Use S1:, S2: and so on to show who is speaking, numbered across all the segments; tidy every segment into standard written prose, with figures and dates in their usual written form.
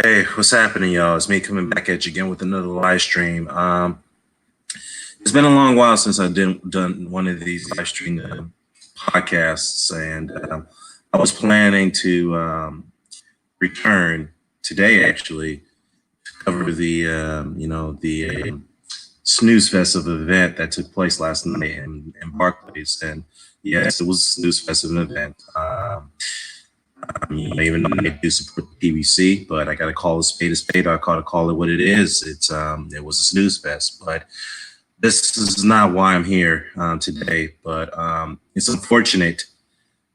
S1: Hey, what's happening, y'all? It's me coming back at you again with another live stream. It's been a long while since I've done one of these live stream podcasts, and I was planning to return today, actually, to cover the snooze fest of an event that took place last night in Barclays, and yes, it was a snooze fest of an event. Even though I do support the PBC, but I got to call a spade a spade. I got to call it what it is. It was a snooze fest, but this is not why I'm here today. But it's unfortunate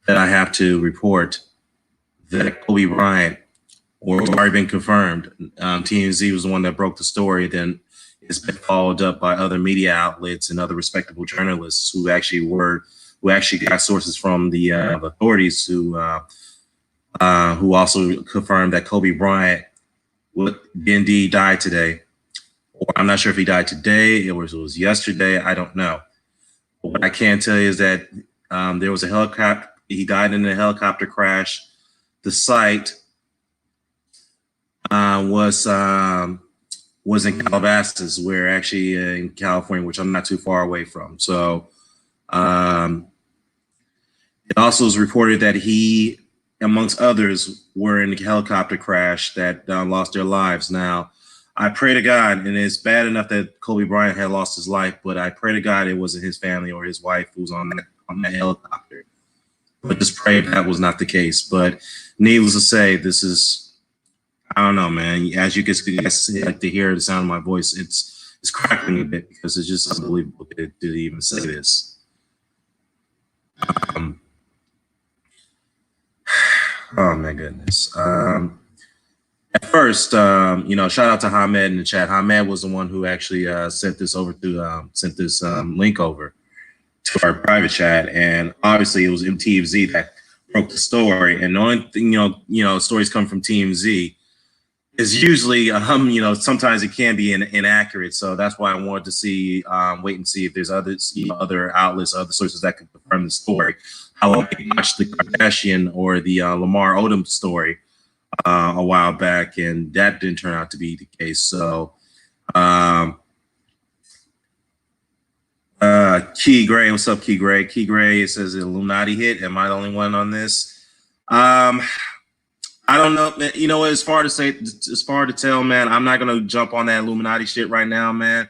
S1: that I have to report that Kobe Bryant, or it's already been confirmed. TMZ was the one that broke the story. Then it's been followed up by other media outlets and other respectable journalists who actually got sources from the authorities who also confirmed that Kobe Bryant would indeed die today. Or I'm not sure if he died today, it was yesterday. I don't know. But what I can tell you is that there was a helicopter. He died in a helicopter crash. The site was in Calabasas, where actually in California, which I'm not too far away from. So it also was reported that he, amongst others, were in a helicopter crash that lost their lives. Now, I pray to God, and it's bad enough that Kobe Bryant had lost his life, but I pray to God it wasn't his family or his wife who was on that helicopter. But just pray that was not the case. But needless to say, this is, I don't know, man. As you guys like to hear the sound of my voice, it's crackling a bit because it's just unbelievable to even say this. Oh my goodness. At first, shout out to Hamed in the chat. Hamed was the one who actually sent this link over to our private chat, and obviously it was TMZ that broke the story. And the only thing stories come from TMZ is usually sometimes it can be inaccurate. So that's why I wanted to wait and see if there's other outlets, other sources that could confirm the story. How I watched the Kardashian or the Lamar Odom story a while back, and that didn't turn out to be the case. So, Key Gray, what's up, Key Gray? Key Gray, it says Illuminati hit. Am I the only one on this? I don't know. You know what? It's far to tell, man. I'm not gonna jump on that Illuminati shit right now, man.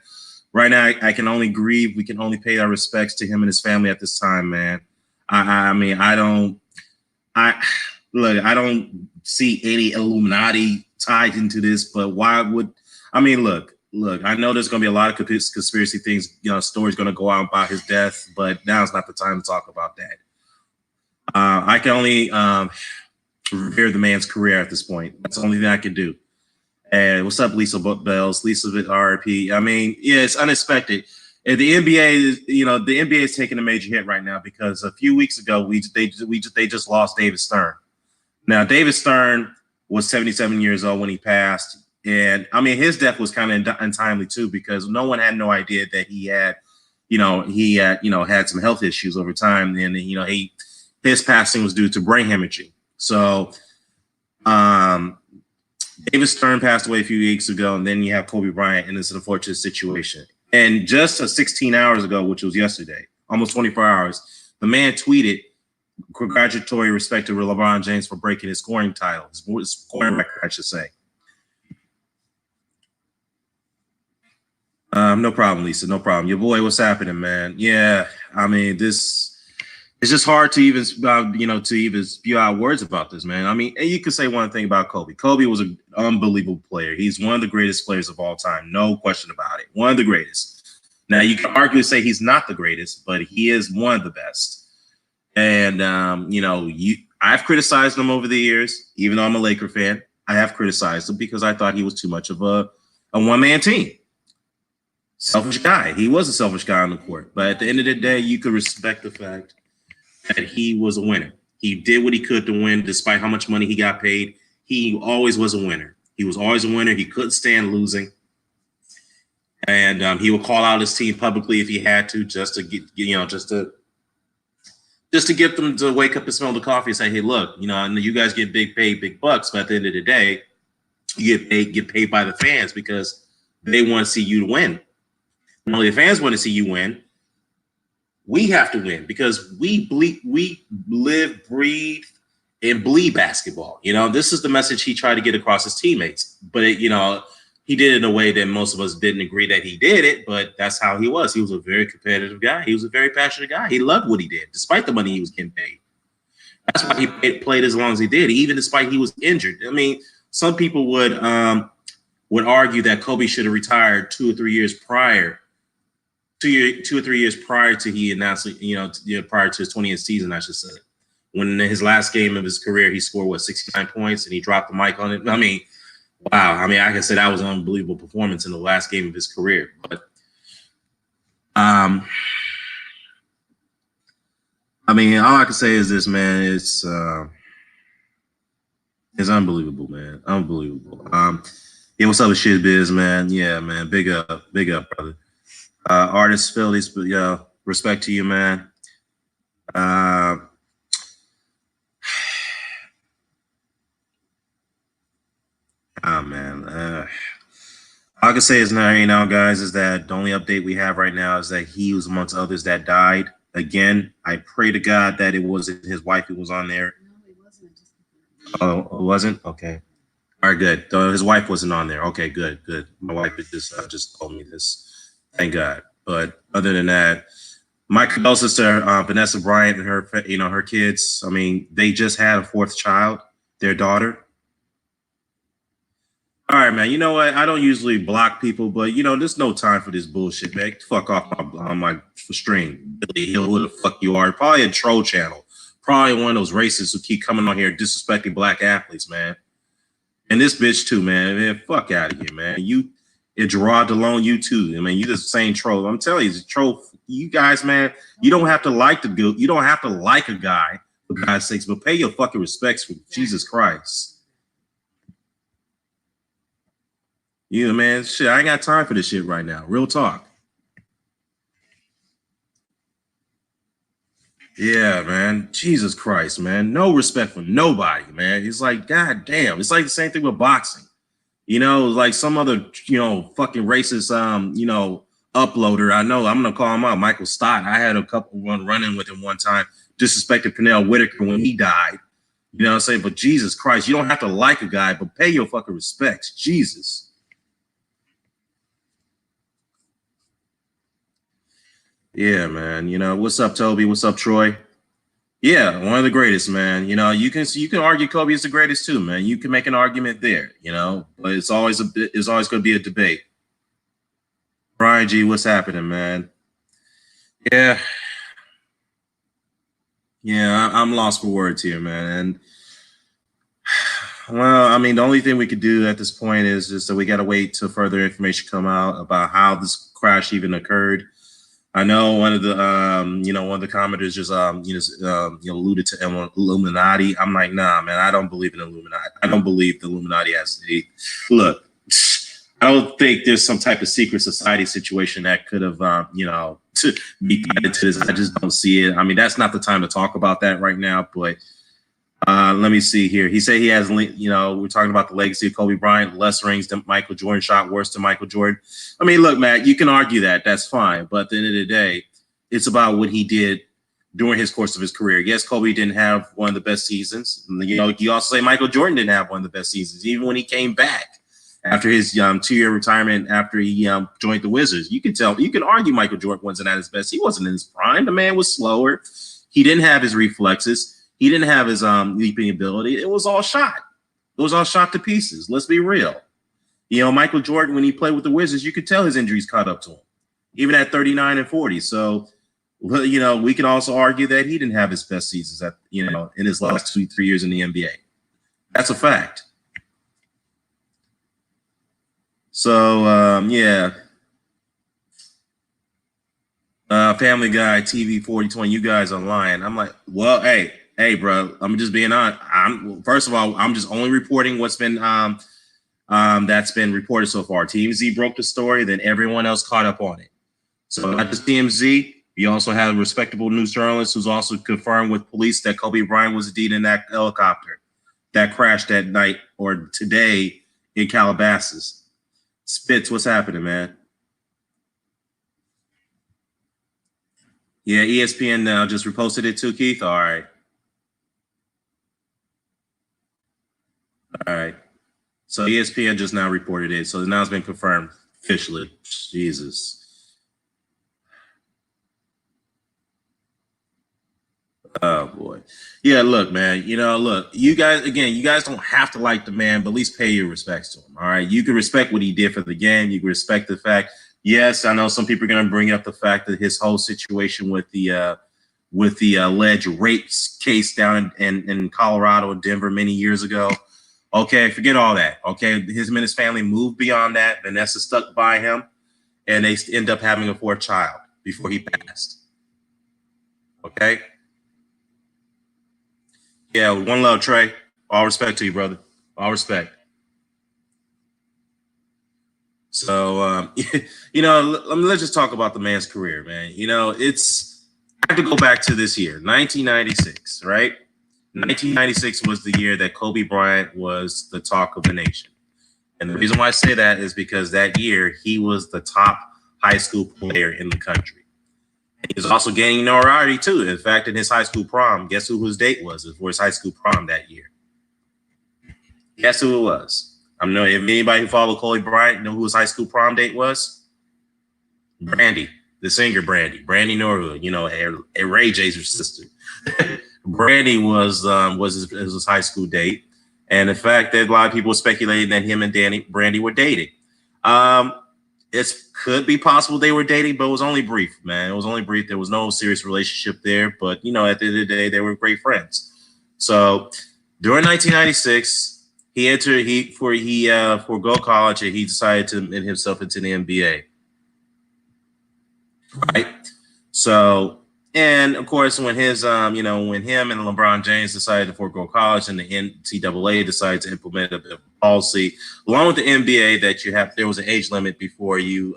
S1: Right now, I can only grieve. We can only pay our respects to him and his family at this time, man. I don't see any Illuminati tied into this, but why would look, I know there's going to be a lot of conspiracy things, stories going to go out about his death, but now's not the time to talk about that. I can only revere the man's career at this point. That's the only thing I can do. And what's up, Lisa Bells? Lisa RP. It's unexpected. And the NBA, the NBA is taking a major hit right now because a few weeks ago they just lost David Stern. Now, David Stern was 77 years old when he passed, and his death was kind of untimely too because no one had no idea that he had had some health issues over time, and his passing was due to brain hemorrhaging. So, David Stern passed away a few weeks ago, and then you have Kobe Bryant in this unfortunate situation. And just 16 hours ago, which was yesterday, almost 24 hours, the man tweeted congratulatory respect to LeBron James for breaking his scoring title, his scoring record, I should say. No problem, Lisa. No problem. Your boy, what's happening, man? Yeah, this. It's just hard to even, spew out words about this, man. And you could say one thing about Kobe. Kobe was an unbelievable player. He's one of the greatest players of all time. No question about it. One of the greatest. Now, you can argue say he's not the greatest, but he is one of the best. And, I've criticized him over the years, even though I'm a Laker fan. I have criticized him because I thought he was too much of a one-man team. Selfish guy. He was a selfish guy on the court. But at the end of the day, you could respect the fact that he was a winner. He did what he could to win, despite how much money he got paid. He always was a winner. He was always a winner. He couldn't stand losing. And he would call out his team publicly if he had to, just to get, just to get them to wake up and smell the coffee and say, hey, look, I know you guys get paid big bucks, but at the end of the day, you get paid by the fans because they want to see you win. Not only the fans want to see you win, we have to win because we live, breathe, and bleed basketball. You know, this is the message he tried to get across his teammates. But he did it in a way that most of us didn't agree that he did it. But that's how he was. He was a very competitive guy. He was a very passionate guy. He loved what he did, despite the money he was getting paid. That's why he played as long as he did, even despite he was injured. I mean, some people would argue that Kobe should have retired 2 or 3 years prior. 2 or 3 years prior to he announced, prior to his 20th season, I should say. When in his last game of his career, he scored 69 points and he dropped the mic on it. I mean, wow. I mean, I can say that was an unbelievable performance in the last game of his career. But I mean, all I can say is this, man. It's unbelievable, man. Unbelievable. Yeah, what's up with shit biz, man? Yeah, man. Big up, brother. Artist Phillies, but yeah, respect to you, man. Oh man. All I can say is now, guys, is that the only update we have right now is that he was amongst others that died. Again, I pray to God that it wasn't his wife who was on there.
S2: No, it wasn't.
S1: Oh, it wasn't? Okay. All right, good. His wife wasn't on there. Okay, good. My wife just told me this. Thank God. But other than that, my condolences to Vanessa Bryant and her kids. I mean, they just had a 4th child, their daughter. All right, man. You know what? I don't usually block people, but there's no time for this bullshit, man. Fuck off my stream. Billy Hill, who the fuck you are? Probably a troll channel. Probably one of those racists who keep coming on here disrespecting black athletes, man. And this bitch too, man. Fuck out of here, man. Gerard DeLone, you too. I mean, you the same troll. I'm telling you, troll. You guys, man. You don't have to like the good. You don't have to like a guy for God's sakes, but pay your fucking respects for Jesus Christ. Yeah, man. Shit, I ain't got time for this shit right now. Real talk. Yeah, man. Jesus Christ, man. No respect for nobody, man. It's like, God damn. It's like the same thing with boxing. Like some other, fucking racist, uploader. I know I'm going to call him out. Michael Stott. I had a couple run-in with him one time, disrespected Pernell Whitaker when he died. You know what I'm saying? But Jesus Christ, you don't have to like a guy, but pay your fucking respects. Jesus. Yeah, man. What's up, Toby? What's up, Troy? Yeah, one of the greatest, man. You can argue Kobe is the greatest too, man. You can make an argument there, but it's always going to be a debate. Brian G, what's happening, man? Yeah, I'm lost for words here, man. And well, I mean, the only thing we could do at this point is just that we got to wait till further information come out about how this crash even occurred. I know one of the commenters just alluded to Illuminati. I'm like, nah, man, I don't believe in Illuminati. I don't believe the Illuminati has look. I don't think there's some type of secret society situation that could have to be added to this. I just don't see it. I mean, that's not the time to talk about that right now. But let me see here. He said he has, we're talking about the legacy of Kobe Bryant, less rings than Michael Jordan, shot worse than Michael Jordan. I mean, look, Matt, you can argue that. That's fine. But at the end of the day, it's about what he did during his course of his career. Yes, Kobe didn't have one of the best seasons. You also say Michael Jordan didn't have one of the best seasons, even when he came back after his 2-year retirement, after he joined the Wizards. You can argue Michael Jordan wasn't at his best. He wasn't in his prime. The man was slower. He didn't have his reflexes. He didn't have his leaping ability. It was all shot. It was all shot to pieces. Let's be real. Michael Jordan, when he played with the Wizards, you could tell his injuries caught up to him, even at 39 and 40. So, we can also argue that he didn't have his best seasons in his last 2-3 years in the NBA. That's a fact. So, yeah. Family Guy, TV 4020, you guys are lying. I'm like, well, hey, bro, I'm just being honest. First of all, I'm just only reporting what's been that's been reported so far. TMZ broke the story, then everyone else caught up on it. So not just TMZ, you also have a respectable news journalist who's also confirmed with police that Kobe Bryant was indeed in that helicopter that crashed that night or today in Calabasas. Spitz, what's happening, man? Yeah, ESPN now just reposted it too, Keith. All right. All right. So ESPN just now reported it. So now it's been confirmed officially. Jesus. Oh boy. Yeah, look, man. Look, you guys don't have to like the man, but at least pay your respects to him. All right. You can respect what he did for the game. You can respect the fact. Yes, I know some people are gonna bring up the fact that his whole situation with the alleged rape case down in Colorado and Denver many years ago. Okay, forget all that. Okay, him and his family moved beyond that. Vanessa stuck by him, and they end up having a fourth child before he passed. Okay. Yeah, one love, Trey. All respect to you, brother. All respect. So, let's just talk about the man's career, man. I have to go back to this year, 1996, right? 1996 was the year that Kobe Bryant was the talk of the nation. And the reason why I say that is because that year he was the top high school player in the country. He was also gaining notoriety too. In fact, in his high school prom, guess who his date was for his high school prom that year? Guess who it was? I don't know if anybody who followed Kobe Bryant know who his high school prom date was. Brandy, the singer Brandy Norwood. Ray J's sister. Brandy was his high school date, and in fact, that a lot of people were speculating that him and Brandy were dating. It could be possible they were dating, but it was only brief, man. It was only brief. There was no serious relationship there, but at the end of the day, they were great friends. So during 1996, forego college and he decided to admit himself into the NBA. Right. So, and of course, when him and LeBron James decided to forego college, and the NCAA decided to implement a policy along with the NBA that there was an age limit before you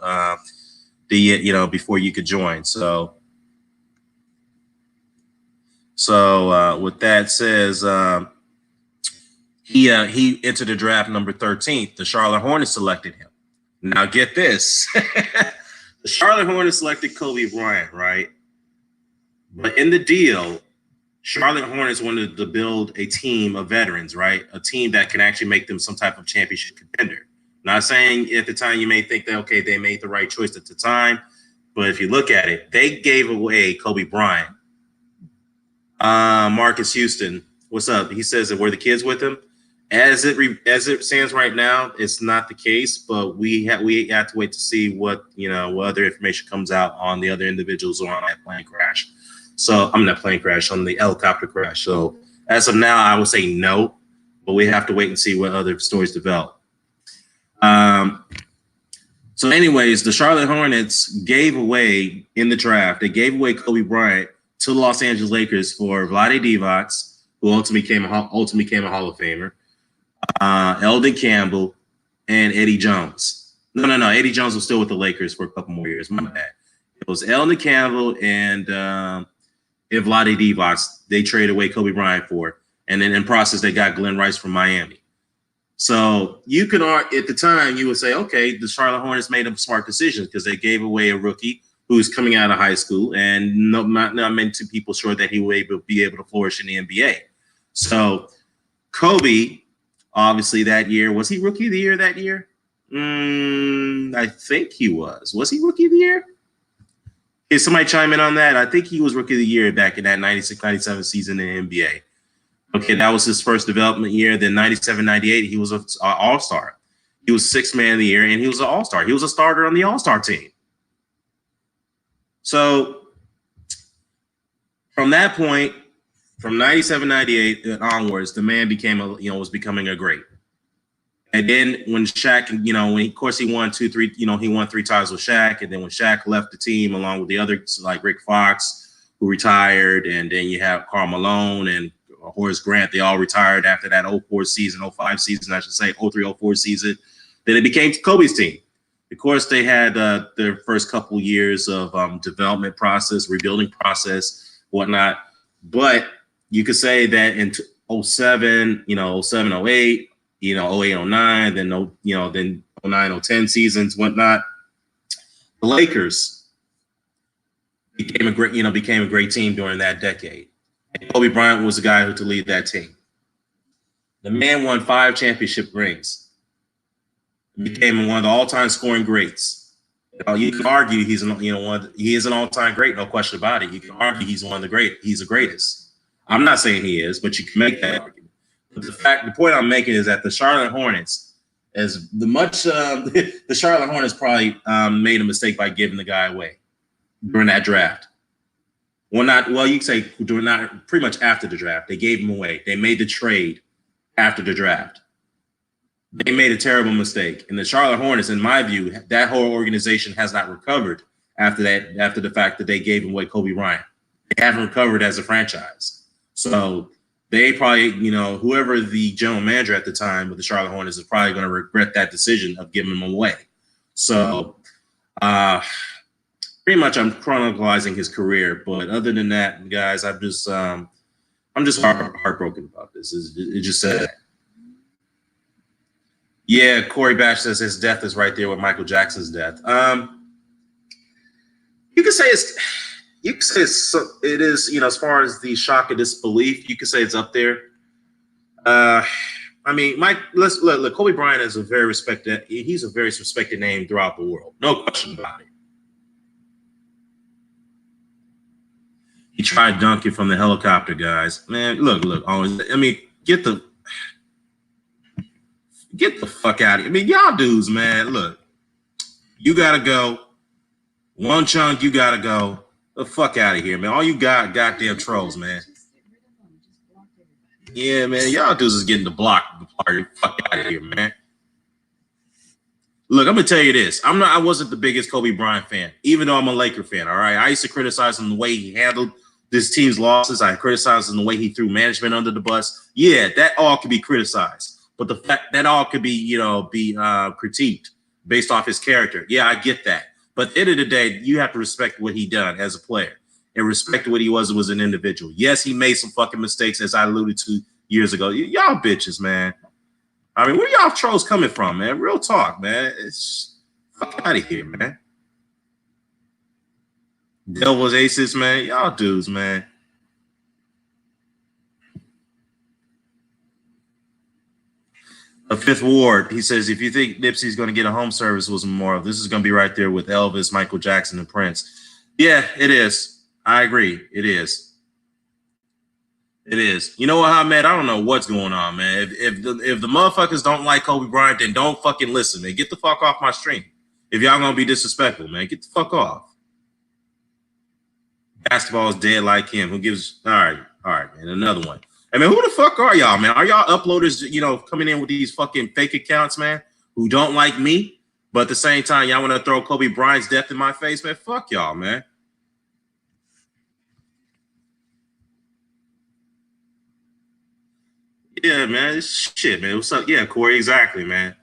S1: before you could join. So with that says, he entered the draft number 13th. The Charlotte Hornets selected him. Now get this. The Charlotte Hornets selected Kobe Bryant, right? But in the deal, Charlotte Hornets wanted to build a team of veterans, right? A team that can actually make them some type of championship contender. Not saying at the time you may think that, okay, they made the right choice at the time, but if you look at it, they gave away Kobe Bryant. Marcus Houston, what's up? He says that were the kids with him. As it stands right now, it's not the case, but we have to wait to see what other information comes out on the other individuals who are on that plane crash. So I'm not plane crash, on the helicopter crash. So as of now, I would say no, but we have to wait and see what other stories develop. So anyways, the Charlotte Hornets gave away in the draft, they gave away Kobe Bryant to the Los Angeles Lakers for Vlade Divac, who ultimately became a Hall of Famer, Eldon Campbell, and Eddie Jones. No. Eddie Jones was still with the Lakers for a couple more years. My bad. It was Eldon Campbell and Vlade Divac. They traded away Kobe Bryant for, and then in process they got Glenn Rice from Miami. So you could at the time you would say, okay, the Charlotte Hornets made a smart decision because they gave away a rookie who's coming out of high school, and not many people sure that he would be able to flourish in the NBA. So Kobe, obviously that year, was he rookie of the year that year? I think he was. Was he rookie of the year? Can somebody chime in on that? I think he was rookie of the year back in that 96-97 season in the NBA. Okay, that was his first development year. Then 97-98, he was an all-star. He was sixth man of the year, and he was an all-star. He was a starter on the all-star team. So from that point, from 97-98 onwards, the man was becoming a great. And then when Shaq, he won 2-3, he won 3 titles with Shaq. And then when Shaq left the team along with the others like Rick Fox, who retired, and then you have Karl Malone and Horace Grant, they all retired after that 04 season, 05 season, I should say, 03-04 season. Then it became Kobe's team. Of course, they had their first couple years of development process, rebuilding process, whatnot. But you could say that in 07, 08, you know, 08, 09, then then 09, 010 seasons, whatnot. The Lakers became a great team during that decade. And Kobe Bryant was the guy who to lead that team. The man won 5 championship rings. Became one of the all-time scoring greats. You can argue he is an all-time great, no question about it. You can argue he's the greatest. I'm not saying he is, but you can make that argument. But the point I'm making is that the Charlotte Hornets, the Charlotte Hornets probably made a mistake by giving the guy away during that draft. You could say pretty much after the draft. They gave him away. They made the trade after the draft. They made a terrible mistake. And the Charlotte Hornets, in my view, that whole organization has not recovered after the fact that they gave away Kobe Bryant. They haven't recovered as a franchise. So they probably, whoever the general manager at the time with the Charlotte Hornets is probably going to regret that decision of giving him away. So pretty much I'm chronicling his career. But other than that, guys, I'm just heartbroken about this. It's just sad. Yeah, Corey Bash says his death is right there with Michael Jackson's death. You could say it is, as far as the shock of disbelief, you could say it's up there. I mean, let's look. Kobe Bryant is he's a very respected name throughout the world. No question about it. He tried dunking from the helicopter, guys. Man, look. Get the fuck out of here. I mean, y'all dudes, man, look. You gotta go. One Chunk, you gotta go. The fuck out of here, man. All you goddamn trolls, man. Yeah, man, y'all dudes is getting the block. Fuck out of here, man. Look, I'm gonna tell you this. I wasn't the biggest Kobe Bryant fan, even though I'm a Laker fan. All right. I used to criticize him the way he handled this team's losses. I criticized him the way he threw management under the bus. Yeah, that all can be criticized. But the fact that all could be, critiqued based off his character. Yeah, I get that. But at the end of the day, you have to respect what he done as a player and respect what he was an individual. Yes, he made some fucking mistakes, as I alluded to years ago. Y'all bitches, man. I mean, where y'all trolls coming from, man? Real talk, man. It's fuck out of here, man. Devil's Aces, man. Y'all dudes, man. The Fifth Ward, he says, if you think Nipsey's going to get a home service was memorial, this is going to be right there with Elvis, Michael Jackson, and Prince. Yeah, it is. I agree. It is. It is. You know what, Ahmed? I don't know what's going on, man. If the motherfuckers don't like Kobe Bryant, then don't fucking listen, man. Get the fuck off my stream. If y'all going to be disrespectful, man, get the fuck off. Basketball is dead like him. Who gives? All right, man. Another one. I mean, who the fuck are y'all, man? Are y'all uploaders, coming in with these fucking fake accounts, man, who don't like me, but at the same time, y'all want to throw Kobe Bryant's death in my face, man? Fuck y'all, man. Yeah, man. It's shit, man. What's up? Yeah, Corey, exactly, man.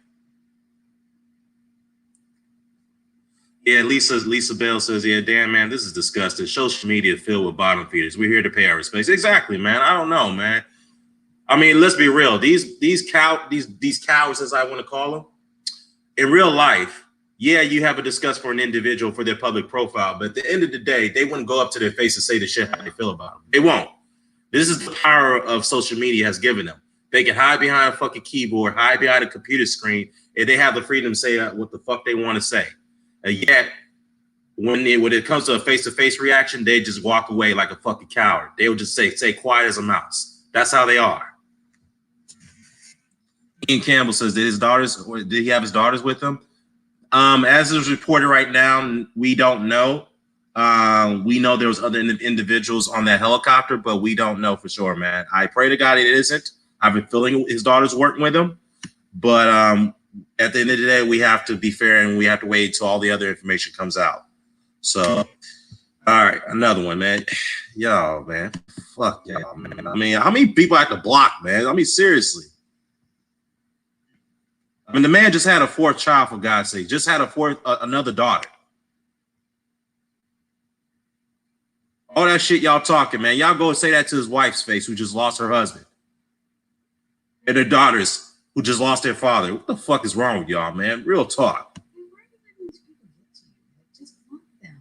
S1: Yeah, Lisa Bell says, yeah, damn, man, this is disgusting. Social media filled with bottom feeders. We're here to pay our respects. Exactly, man. I don't know, man. I mean, let's be real. These cowards, as I want to call them, in real life, yeah, you have a disgust for an individual for their public profile, but at the end of the day, they wouldn't go up to their face and say the shit how they feel about them. They won't. This is the power of social media has given them. They can hide behind a fucking keyboard, hide behind a computer screen, and they have the freedom to say what the fuck they want to say. And yet, when it comes to a face-to-face reaction, they just walk away like a fucking coward. They will just say quiet as a mouse. That's how they are. Ian Campbell says that did he have his daughters with him? As is reported right now, we don't know. We know there was other individuals on that helicopter, but we don't know for sure, man. I pray to God it isn't. I've been feeling his daughters weren't with him, but at the end of the day, we have to be fair and we have to wait until all the other information comes out. So, all right, another one, man. Yo, man, fuck y'all, man. I mean, how many people I have to block, man? I mean, seriously. I mean, the man just had a 4th child, for God's sake. Just had another daughter. All that shit y'all talking, man. Y'all go say that to his wife's face, who just lost her husband. And her daughters, who just lost their father. What the fuck is wrong with y'all, man? Real talk.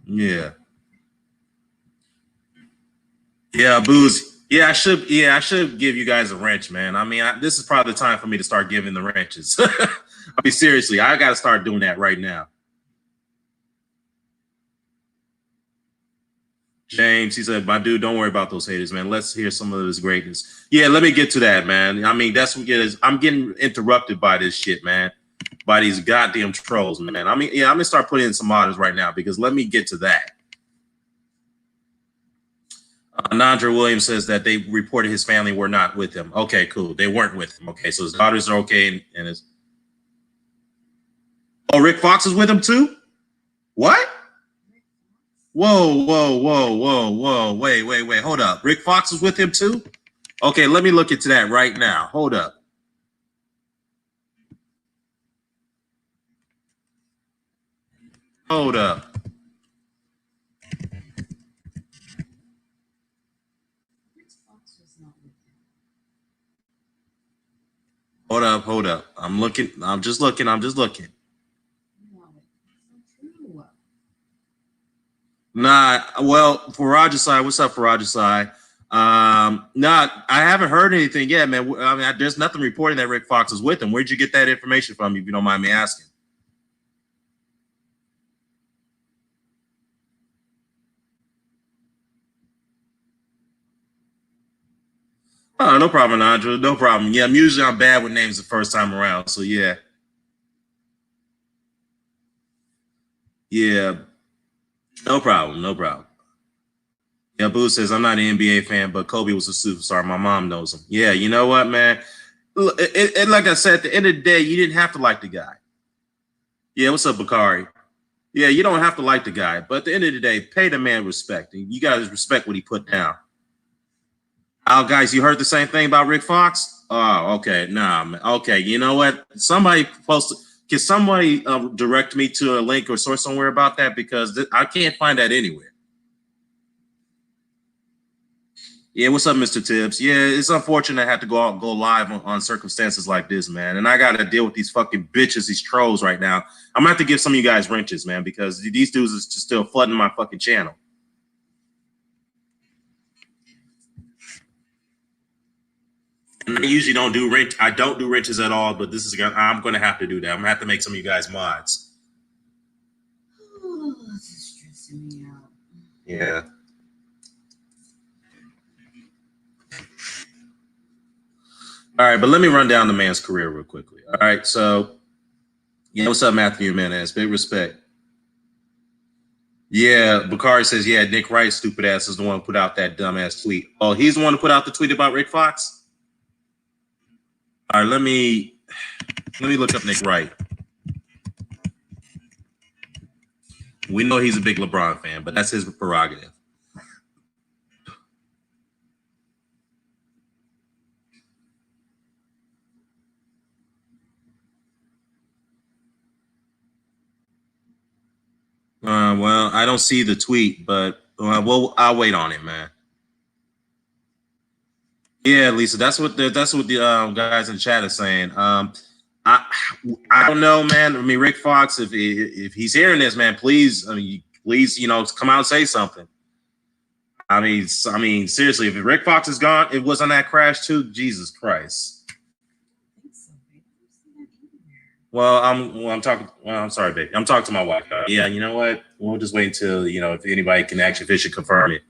S1: Yeah. Yeah, booze. Yeah, I should give you guys a wrench, man. I mean, this is probably the time for me to start giving the wrenches. I mean, seriously, I got to start doing that right now. James, he said, "My dude, don't worry about those haters, man. Let's hear some of his greatness." Yeah, let me get to that, man. I mean, that's what it is. I'm getting interrupted by this shit, man. By these goddamn trolls, man. I mean, yeah, I'm gonna start putting in some modders right now because let me get to that. Nandra Williams says that they reported his family were not with him. Okay, cool. They weren't with him. Okay, so his daughters are okay, and his. Oh, Rick Fox is with him too? What? Whoa. Wait. Hold up. Rick Fox is with him too? Okay, let me look into that right now. Hold up. Hold up. Hold up. I'm looking. I'm just looking. Nah, well, Farajasai, what's up, Farajasai? Nah, I haven't heard anything yet, man. I mean, there's nothing reporting that Rick Fox is with him. Where'd you get that information from, if you don't mind me asking? Oh, no problem, Andrew. No problem. Yeah, usually I'm bad with names the first time around, so yeah. Yeah, no problem. Yeah, Boo says, I'm not an NBA fan, but Kobe was a superstar. My mom knows him. Yeah, you know what, man? Like I said, at the end of the day, you didn't have to like the guy. Yeah, what's up, Bakari? Yeah, you don't have to like the guy, but at the end of the day, pay the man respect. You guys respect what he put down. Oh, guys, you heard the same thing about Rick Fox? Oh, okay. Nah, man. Okay, you know what? Somebody posted. Can somebody direct me to a link or source somewhere about that? Because I can't find that anywhere. Yeah, what's up, Mr. Tibbs? Yeah, it's unfortunate I have to go out and go live on circumstances like this, man. And I got to deal with these fucking bitches, these trolls right now. I'm going to have to give some of you guys wrenches, man, because these dudes is just still flooding my fucking channel. And I usually don't do wrench. I don't do wrenches at all, but I'm going to have to do that. I'm going to have to make some of you guys mods.
S2: Oh, this is stressing me out.
S1: Yeah. All right, but let me run down the man's career real quickly. All right, so yeah, what's up, Matthew Jimenez? Big respect. Yeah, Bakari says, yeah, Nick Wright, stupid ass, is the one who put out that dumbass tweet. Oh, he's the one who put out the tweet about Rick Fox? All right, let me look up Nick Wright. We know he's a big LeBron fan, but that's his prerogative. Well, I don't see the tweet, but well, I'll wait on it, man. Yeah, Lisa, that's what the guys in the chat are saying. I don't know, man. I mean, Rick Fox, if he's hearing this, man, please, please, come out and say something. I mean, seriously, if Rick Fox is gone, it was on that crash too. Jesus Christ. Well, I'm talking. Well, I'm sorry, babe. I'm talking to my wife. Yeah, you know what? We'll just wait until if anybody can actually officially confirm it.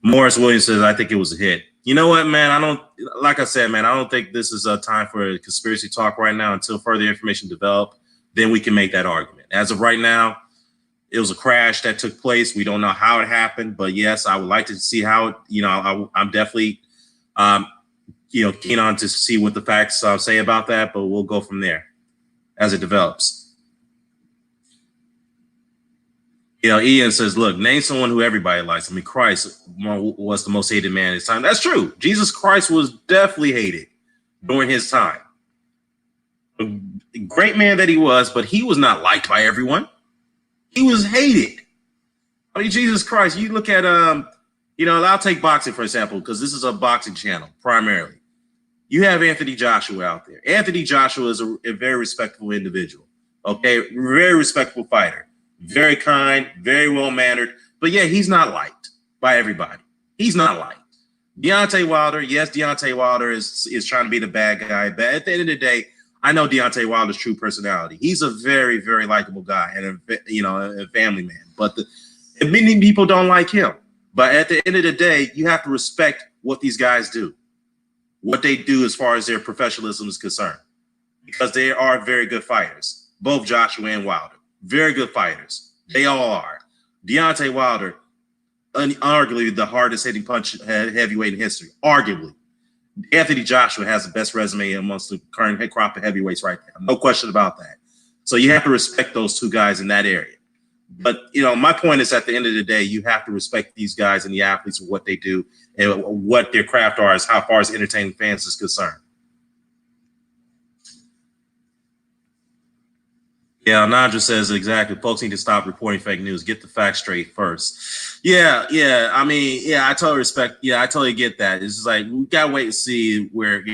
S1: Morris Williams says, I think it was a hit. You know what, man? Like I said, man, I don't think this is a time for a conspiracy talk right now until further information develop. Then we can make that argument. As of right now, it was a crash that took place. We don't know how it happened, but yes, I would like to see how it, I'm definitely, keen on to see what the facts say about that, but we'll go from there as it develops. Ian says, look, name someone who everybody likes. I mean, Christ was the most hated man in his time. That's true. Jesus Christ was definitely hated during his time. A great man that he was, but he was not liked by everyone. He was hated. I mean, Jesus Christ, you look at, I'll take boxing, for example, because this is a boxing channel primarily. You have Anthony Joshua out there. Anthony Joshua is a very respectable individual. Okay, very respectable fighter, very kind, very well mannered. But yeah, he's not liked by everybody. He's not liked. Deontay Wilder, yes, Deontay Wilder is trying to be the bad guy, but at the end of the day, I know Deontay Wilder's true personality. He's a very, very likable guy and a family man. But many people don't like him. But at the end of the day, you have to respect what these guys do, what they do as far as their professionalism is concerned, because they are very good fighters. Both Joshua and Wilder, very good fighters. They all are. Deontay Wilder, arguably the hardest hitting punch heavyweight in history. Arguably. Anthony Joshua has the best resume amongst the current crop of heavyweights right now. No question about that. So you have to respect those two guys in that area. But, my point is at the end of the day, you have to respect these guys and the athletes for what they do and what their craft are as how far as entertaining fans is concerned. Yeah, Nandra says exactly. Folks need to stop reporting fake news. Get the facts straight first. Yeah. I mean, I totally respect. Yeah, I totally get that. It's just like we gotta wait and see where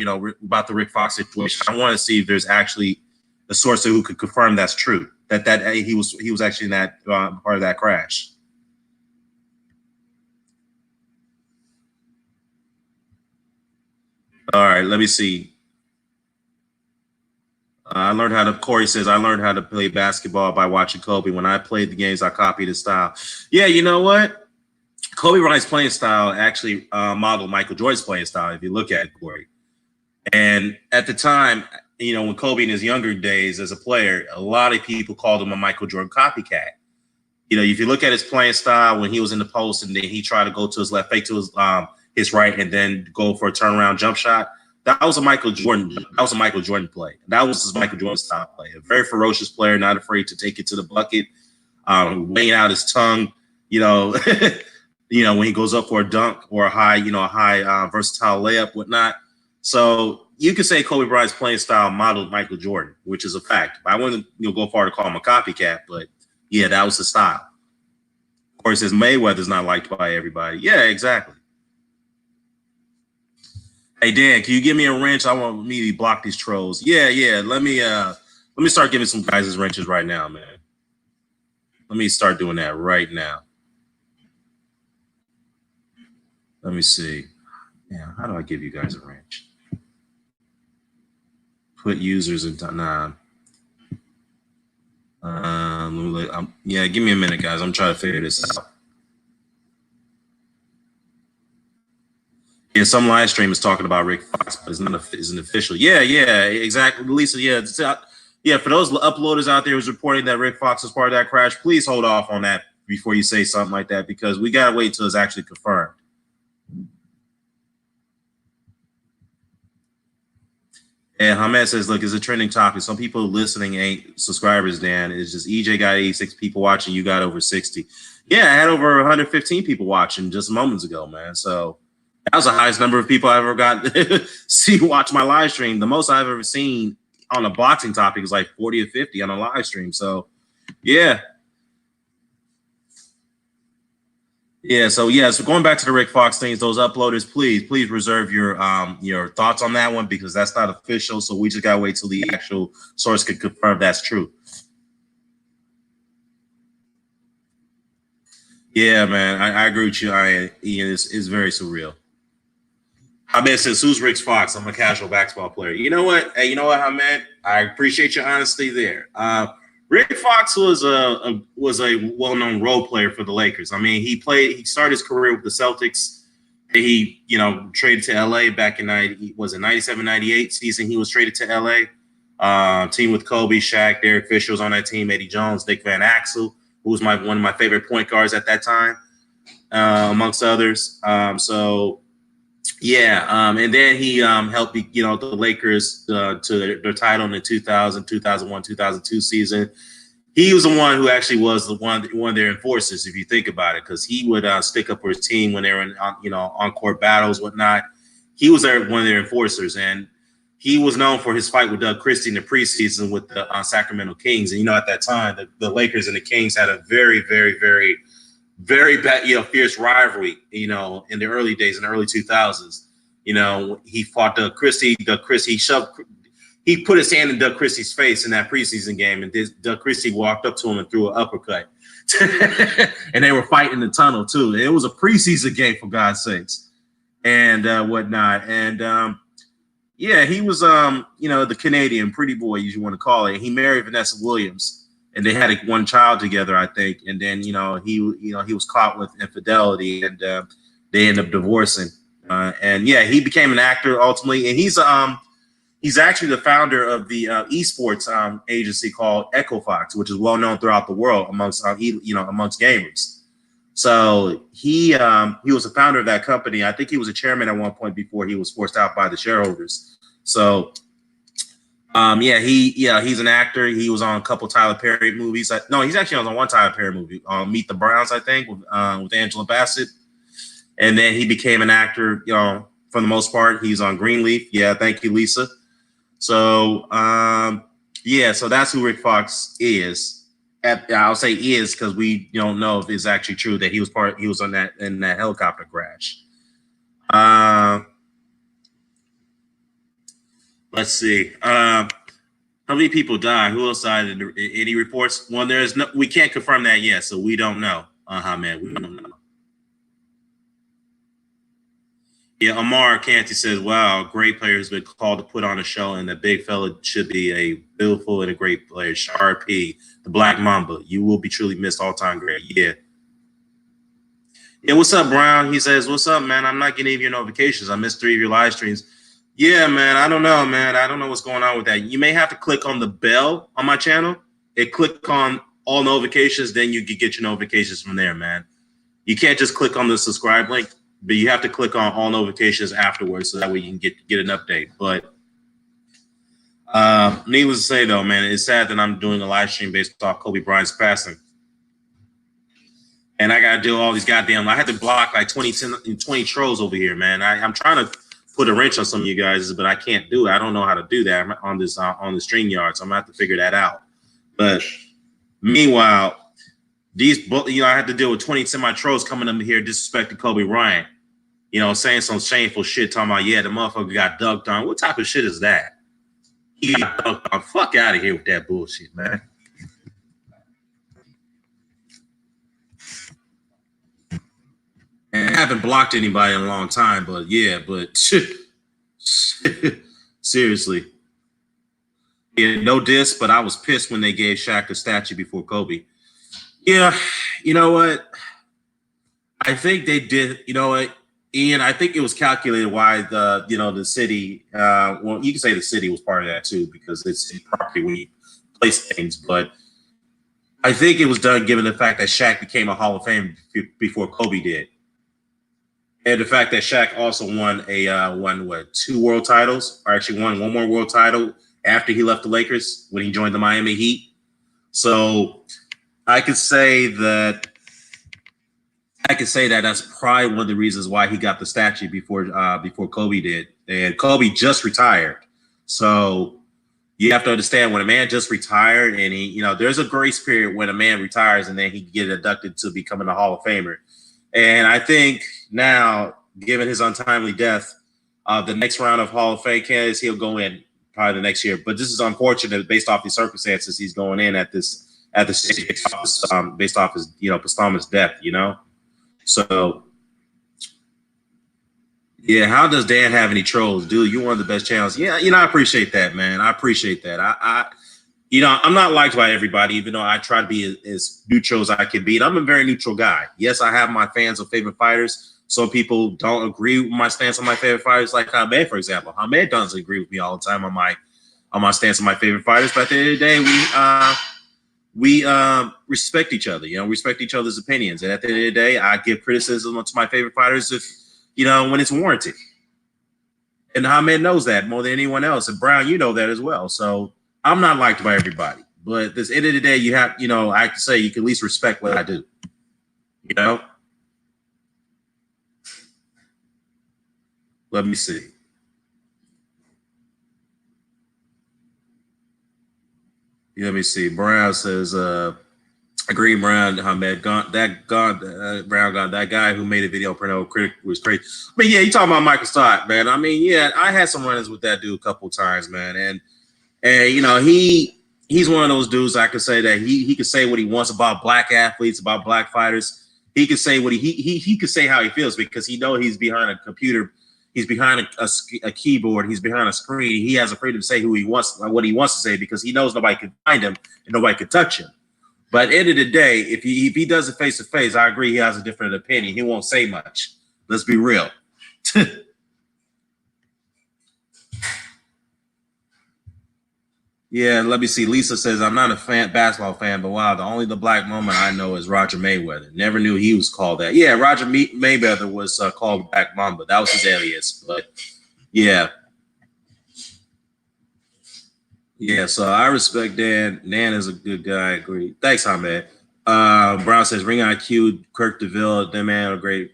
S1: about the Rick Fox situation. I want to see if there's actually a source who could confirm that's true. That he was actually in that part of that crash. All right, let me see. Corey says, I learned how to play basketball by watching Kobe. When I played the games, I copied his style. Yeah, you know what? Kobe Bryant's playing style actually modeled Michael Jordan's playing style, if you look at it, Corey. And at the time, when Kobe in his younger days as a player, a lot of people called him a Michael Jordan copycat. If you look at his playing style when he was in the post and then he tried to go to his left, fake to his right, and then go for a turnaround jump shot, that was a Michael Jordan. That was a Michael Jordan play. That was his Michael Jordan style play. A very ferocious player, not afraid to take it to the bucket, weighing out his tongue. When he goes up for a dunk or a high versatile layup, whatnot. So you could say Kobe Bryant's playing style modeled Michael Jordan, which is a fact. I wouldn't go far to call him a copycat, but yeah, that was the style. Of course, says Mayweather's not liked by everybody. Yeah, exactly. Hey Dan, can you give me a wrench? I want me to block these trolls. Yeah. Let me start giving some guys wrenches right now, man. Let me start doing that right now. Let me see. Yeah, how do I give you guys a wrench? Put users in time. Yeah, give me a minute, guys. I'm trying to figure this out. Yeah, some live stream is talking about Rick Fox, but isn't official. Yeah, exactly. Lisa, yeah. For those uploaders out there who's reporting that Rick Fox was part of that crash, please hold off on that before you say something like that, because we gotta wait till it's actually confirmed. And Hamed says, look, it's a trending topic. Some people listening ain't subscribers, Dan. It's just EJ got 86 people watching. You got over 60. Yeah, I had over 115 people watching just moments ago, man. So that was the highest number of people I ever got to watch my live stream. The most I've ever seen on a boxing topic is like 40 or 50 on a live stream. So, yeah. Yeah, so going back to the Rick Fox things, those uploaders, please reserve your thoughts on that one, because that's not official. So we just gotta wait till the actual source can confirm that's true. Yeah, man, I agree with you. It's very surreal. Ahmed says, who's Rick Fox? I'm a casual basketball player. You know what? Hey, you know what, Ahmed? I appreciate your honesty there. Rick Fox was a well-known role player for the Lakers. I mean, he started his career with the Celtics. He, traded to LA back in 97, 98 season. He was traded to LA. Team with Kobe, Shaq, Derek Fisher was on that team, Eddie Jones, Dick Van Axel, who was one of my favorite point guards at that time, amongst others. And then he helped the Lakers to their title in the 2000, 2001, 2002 season. He was the one who actually was one of their enforcers, if you think about it, because he would stick up for his team when they were in on-court battles, whatnot. He was one of their enforcers, and he was known for his fight with Doug Christie in the preseason with the Sacramento Kings. And at that time, the Lakers and the Kings had a very, very, very, very bad, fierce rivalry, in the early days, in the early 2000s. You know, he fought Doug Christie. He put his hand in Doug Christie's face in that preseason game, and Doug Christie walked up to him and threw an uppercut. And they were fighting in the tunnel too. It was a preseason game, for God's sakes, and whatnot. And yeah, he was the Canadian pretty boy, as you want to call it. He married Vanessa Williams, and they had one child together, I think. And then he was caught with infidelity, and they ended up divorcing. And yeah, he became an actor ultimately, and he's actually the founder of the esports agency called Echo Fox, which is well known throughout the world amongst gamers. So he was the founder of that company. I think he was a chairman at one point before he was forced out by the shareholders. So he's an actor. He was on a couple Tyler Perry movies. No, he's actually on one Tyler Perry movie, Meet the Browns, I think, with Angela Bassett. And then he became an actor, for the most part. He's on Greenleaf. Yeah, thank you, Lisa. So, so that's who Rick Fox is. I'll say is because we don't know if it's actually true that he was in that helicopter crash. Let's see. How many people died? Who else died? Any reports? Well, we can't confirm that yet, so we don't know. Man, we don't know. Yeah, Amar Canty says, wow, great player has been called to put on a show, and the big fella should be a beautiful and a great player. Sharpie, the Black Mamba. You will be truly missed, all-time great. Yeah. Yeah, what's up, Brown? He says, what's up, man? I'm not getting any of your notifications. I missed 3 of your live streams. Yeah, man, I don't know, man. I don't know what's going on with that. You may have to click on the bell on my channel and click on all notifications, then you can get your notifications from there, man. You can't just click on the subscribe link, but you have to click on all notifications afterwards so that way you can get an update. But needless to say, though, man, it's sad that I'm doing a live stream based off Kobe Bryant's passing. And I got to do all these goddamn – I had to block like 20 trolls over here, man. I'm trying to put a wrench on some of you guys, but I can't do it. I don't know how to do that on this on the StreamYard, so I'm going to have to figure that out. But meanwhile – I had to deal with 20 semi-trolls coming up here disrespecting Kobe Bryant. Saying some shameful shit, talking about, yeah, the motherfucker got dunked on. What type of shit is that? He got dunked on. Fuck out of here with that bullshit, man. And I haven't blocked anybody in a long time, but yeah, seriously. Yeah, no diss, but I was pissed when they gave Shaq a statue before Kobe. Yeah, you know what? I think they did. You know what, Ian? I think it was calculated why the city. Well, you can say the city was part of that too because it's property when you place things. But I think it was done given the fact that Shaq became a Hall of Fame before Kobe did, and the fact that Shaq also won 2 world titles, or actually won 1 more world title after he left the Lakers when he joined the Miami Heat. So. I could say that that's probably one of the reasons why he got the statue before Kobe did. And Kobe just retired. So you have to understand when a man just retired and he, there's a grace period when a man retires and then he can get inducted to becoming a Hall of Famer. And I think now, given his untimely death, the next round of Hall of Fame candidates, he'll go in probably the next year. But this is unfortunate based off the circumstances he's going in at the stage based off his posthumous death, So yeah, how does Dan have any trolls? Dude, you're one of the best channels. Yeah, I appreciate that, man. I appreciate that. I'm not liked by everybody, even though I try to be as neutral as I can be. I'm a very neutral guy. Yes, I have my fans of favorite fighters. Some people don't agree with my stance on my favorite fighters, like Hamed, for example. Hamed doesn't agree with me all the time on my stance on my favorite fighters. But at the end of the day, we respect each other, respect each other's opinions. And at the end of the day, I give criticism to my favorite fighters if, when it's warranted. And Hamed knows that more than anyone else. And Brown, you know that as well. So I'm not liked by everybody. But at the end of the day, you have, I have to say you can at least respect what I do. Let me see. Let me see. Brown says, Agree, Brown, Ahmed. Brown, that guy who made a video porno critic was crazy. But yeah, you talking about Michael Stott, man. I mean, yeah, I had some run-ins with that dude a couple times, man. And you know, he's one of those dudes I could say that he could say what he wants about black athletes, about black fighters. He could say what he could say how he feels because he know he's behind a computer, he's behind a keyboard, he's behind a screen. He has a freedom to say who he wants, what he wants to say because he knows nobody can find him and nobody can touch him. But at the end of the day, if he does it face to face, I agree he has a different opinion. He won't say much. Let's be real. Yeah, let me see. Lisa says, I'm not a basketball fan, but wow, the black moment I know is Roger Mayweather. Never knew he was called that. Yeah, Roger Mayweather was called Black Mamba. That was his alias. But yeah. Yeah, so I respect Dan. Dan is a good guy. I agree. Thanks, Ahmed. Brown says, Ring IQ, Kirk DeVille, them man are great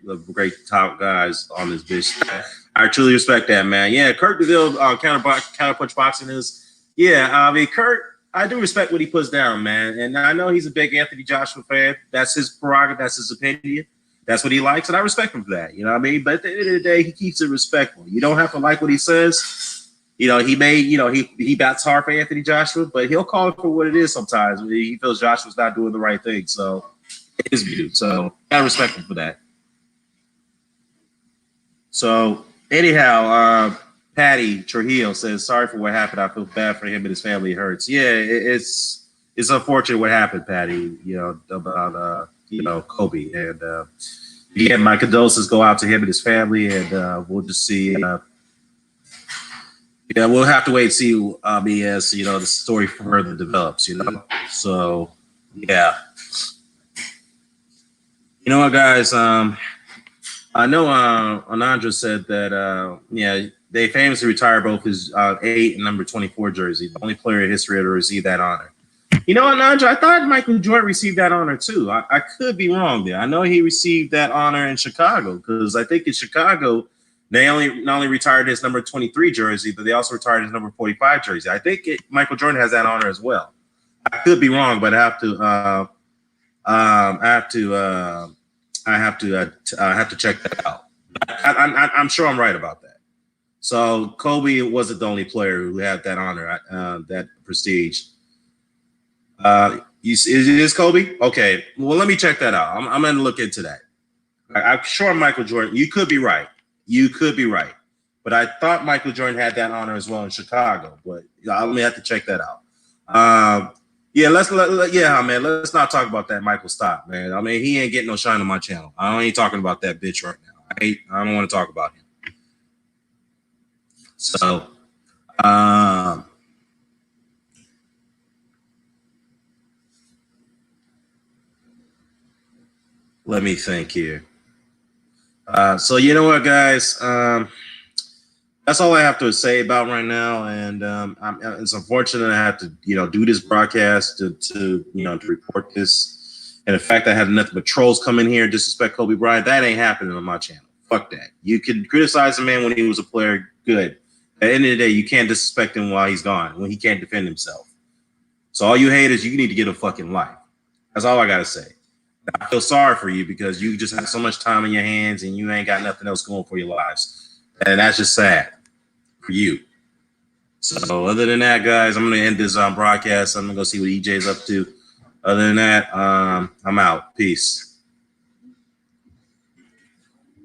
S1: top guys on this bitch. I truly respect that, man. Yeah, Kirk DeVille, counterpunch boxing is. Yeah, I mean, Kurt, I do respect what he puts down, man. And I know he's a big Anthony Joshua fan. That's his prerogative. That's his opinion. That's what he likes, and I respect him for that. You know what I mean? But at the end of the day, he keeps it respectful. You don't have to like what he says. You know, he bats hard for Anthony Joshua, but he'll call it for what it is sometimes. He feels Joshua's not doing the right thing. So, his view. So, I respect him for that. So, anyhow, Patty Trujillo says, sorry for what happened. I feel bad for him and his family. It hurts. Yeah, it's unfortunate what happened, Patty, about, Kobe. And, yeah, my condolences go out to him and his family, and we'll just see. Yeah, we'll have to wait and see as the story further develops. So yeah. You know what, guys? I know Anandra said that they famously retired both his 8 and number 24 jersey. The only player in history to receive that honor. You know, Anandra, I thought Michael Jordan received that honor too. I could be wrong there. I know he received that honor in Chicago because I think in Chicago. They not only retired his number 23 jersey, but they also retired his number 45 jersey. I think Michael Jordan has that honor as well. I could be wrong, but I have to check that out. I'm sure I'm right about that. So Kobe wasn't the only player who had that honor, that prestige. Is Kobe? Okay. Well, let me check that out. I'm going to look into that. I'm sure Michael Jordan. You could be right. But I thought Michael Jordan had that honor as well in Chicago. But I'm gonna have to check that out. Man. Let's not talk about that Michael Stott, man. I mean, he ain't getting no shine on my channel. I ain't talking about that bitch right now. I don't want to talk about him. So, let me think here. So you know what, guys? That's all I have to say about right now, and it's unfortunate I have to, do this broadcast to report this. And the fact that I had nothing but trolls come in here and disrespect Kobe Bryant, that ain't happening on my channel. Fuck that. You can criticize the man when he was a player, good. At the end of the day, you can't disrespect him while he's gone, when he can't defend himself. So all you haters, you need to get a fucking life. That's all I gotta say. I feel sorry for you because you just have so much time in your hands and you ain't got nothing else going for your lives. And that's just sad for you. So other than that, guys, I'm going to end this broadcast. I'm going to go see what EJ's up to. Other than that, I'm out. Peace.